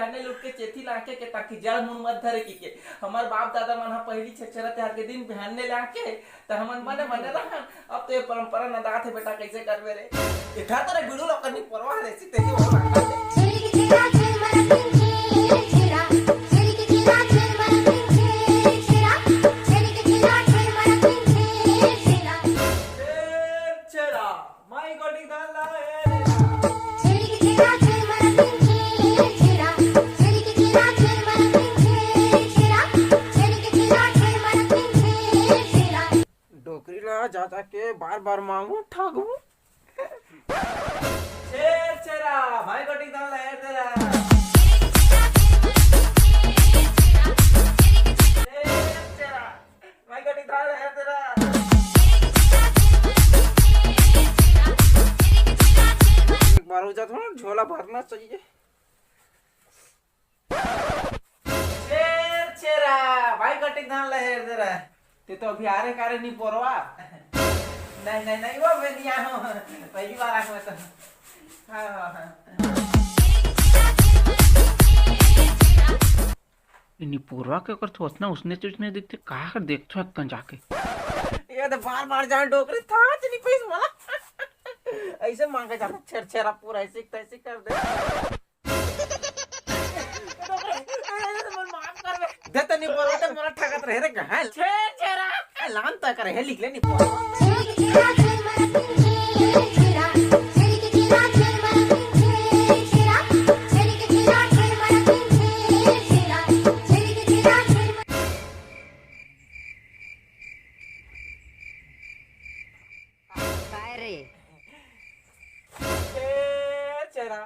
बिहाने लुट के चेथी लाके के ताकि जड़ मुन मत धरे के हमार बाप दादा मन पहली छेछरा त्योहार के दिन बिहाने लाके त हमन बने बने रहन। अब तो ये परंपरा नदात है बेटा, कैसे करबे रे देखा तो रे बिडू लोग करनी परवाह रे सी तेरी हो जाता के बार बार मांगू ठागू शेर चेरा भाई कोटी दाल है तेरा शेर चेरा भाई कोटी दाल है तेरा एक बार हो जाता ना झोला भरना चाहिए। शेर चेरा भाई कोटी दाल है तेरा ते तो अभी आरे कारे नहीं पोरवा नहीं वो मैं नहीं आया हूँ पहली बार आया हूँ तो इन्हीं पूर्वा के कर सोचना उसने तुझने देखते कहा कर देखते हो कन जाके ये तो बार बार जान डोकरी था नहीं पैस वाला ऐसे मांगा जाता छेरा पूरा ऐसे कर दे देता नहीं बोला तो मेरा ठगत रहे रे कहाँ छेरा लान तक रहे लिख ले नहीं चेरा